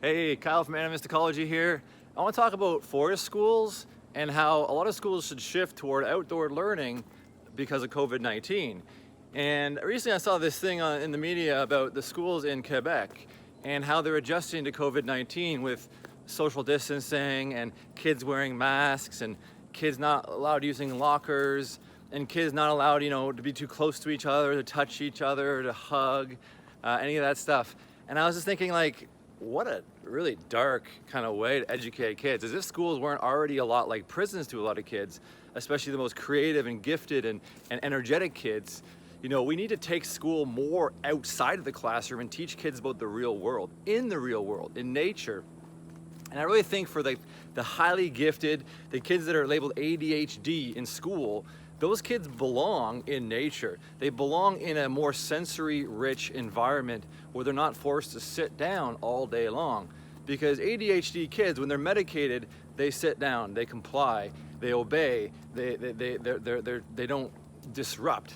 Hey, Kyle from Animist Ecology here. I want to talk about forest schools and how a lot of schools should shift toward outdoor learning because of COVID-19. And recently I saw this thing in the media about the schools in Quebec and how they're adjusting to COVID-19 with social distancing and kids wearing masks and kids not allowed using lockers and kids not allowed, to be too close to each other, to touch each other, to hug, any of that stuff. And I was just thinking, like, what a really dark kind of way to educate kids. As if schools weren't already a lot like prisons to a lot of kids, especially the most creative and gifted and energetic kids. We need to take school more outside of the classroom and teach kids about the real world, in nature. And I really think for the highly gifted, the kids that are labeled ADHD in school, those kids belong in nature. They belong in a more sensory-rich environment where they're not forced to sit down all day long. Because ADHD kids, when they're medicated, they sit down, they comply, they obey, they don't disrupt.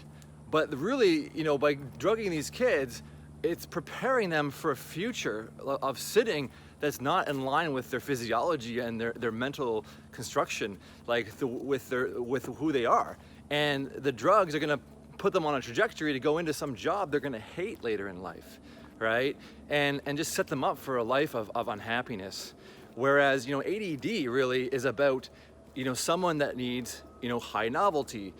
But really, by drugging these kids, it's preparing them for a future of sitting that's not in line with their physiology and their mental construction, with who they are. And the drugs are gonna put them on a trajectory to go into some job they're gonna hate later in life, right? And just set them up for a life of unhappiness. Whereas, ADD really is about, someone that needs, high novelty.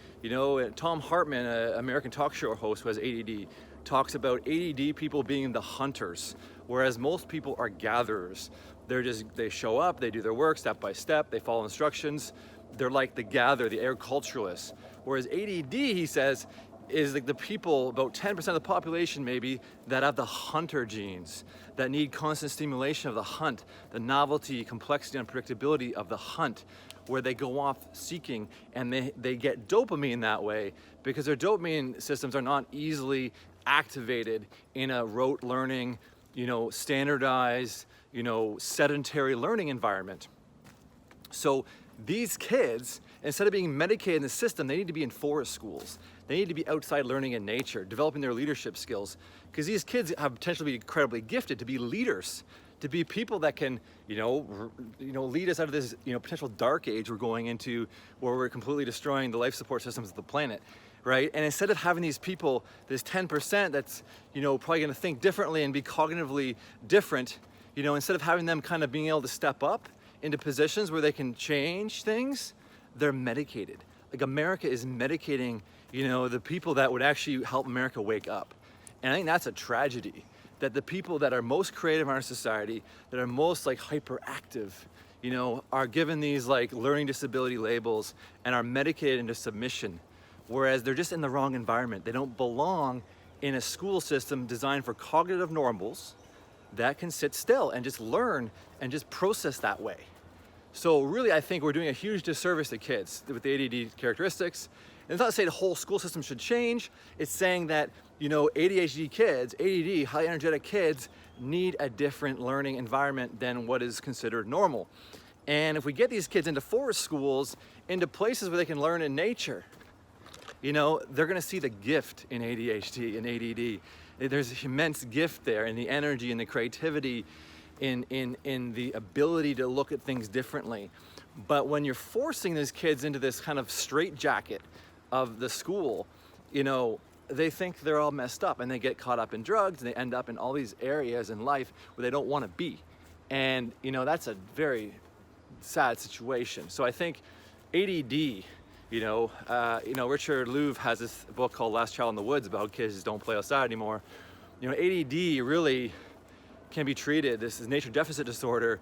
Tom Hartman, an American talk show host who has ADD, talks about ADD people being the hunters, whereas most people are gatherers. They show up, they do their work step by step, they follow instructions. They're like the gatherer, the agriculturalists. Whereas ADD, he says, is like the people, about 10% of the population maybe, that have the hunter genes, that need constant stimulation of the hunt, the novelty, complexity, and unpredictability of the hunt, where they go off seeking and they get dopamine that way because their dopamine systems are not easily activated in a rote learning, standardized, sedentary learning environment. So these kids, instead of being medicated in the system, they need to be in forest schools. They need to be outside learning in nature, developing their leadership skills. Because these kids have potential to be incredibly gifted, to be leaders, to be people that can, lead us out of this, potential dark age we're going into, where we're completely destroying the life support systems of the planet, right? And instead of having these people, this 10% that's, probably gonna think differently and be cognitively different, instead of having them kind of being able to step up into positions where they can change things, they're medicated. Like America is medicating, the people that would actually help America wake up. And I think that's a tragedy, that the people that are most creative in our society, that are most hyperactive, are given these learning disability labels and are medicated into submission, whereas they're just in the wrong environment. They don't belong in a school system designed for cognitive normals that can sit still and just learn and just process that way. So really, I think we're doing a huge disservice to kids with the ADD characteristics. And it's not to say the whole school system should change. It's saying that, ADHD kids, ADD, high energetic kids, need a different learning environment than what is considered normal. And if we get these kids into forest schools, into places where they can learn in nature, they're gonna see the gift in ADHD and ADD. There's immense gift there in the energy and the creativity, in the ability to look at things differently. But when you're forcing these kids into this kind of straitjacket of the school, they think they're all messed up and they get caught up in drugs and they end up in all these areas in life where they don't want to be. And, that's a very sad situation. So I think ADD, Richard Louv has this book called Last Child in the Woods about how kids just don't play outside anymore. ADD really can be treated, this is nature deficit disorder,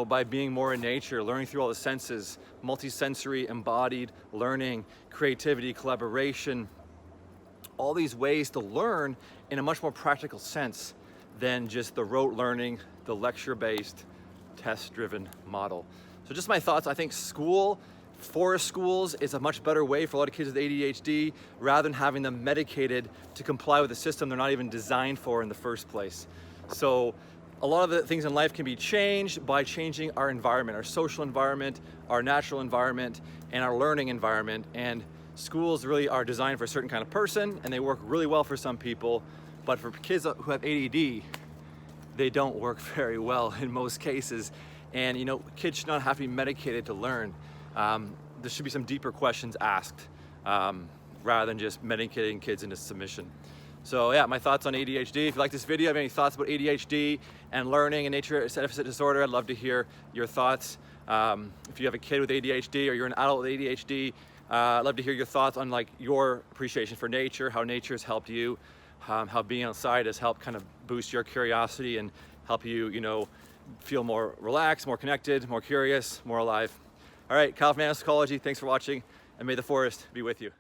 by being more in nature, learning through all the senses, multisensory, embodied learning, creativity, collaboration, all these ways to learn in a much more practical sense than just the rote learning, the lecture-based, test-driven model. So just my thoughts. I think forest schools is a much better way for a lot of kids with ADHD, rather than having them medicated to comply with a system they're not even designed for in the first place. So a lot of the things in life can be changed by changing our environment, our social environment, our natural environment, and our learning environment. And schools really are designed for a certain kind of person, and they work really well for some people. But for kids who have ADD, they don't work very well in most cases. And kids should not have to be medicated to learn. There should be some deeper questions asked rather than just medicating kids into submission. So yeah, my thoughts on ADHD. If you like this video, have any thoughts about ADHD and learning and nature deficit disorder, I'd love to hear your thoughts. If you have a kid with ADHD or you're an adult with ADHD, I'd love to hear your thoughts on your appreciation for nature, how nature has helped you, how being outside has helped kind of boost your curiosity and help you, feel more relaxed, more connected, more curious, more alive. All right, Kyle from Psychology, thanks for watching, and may the forest be with you.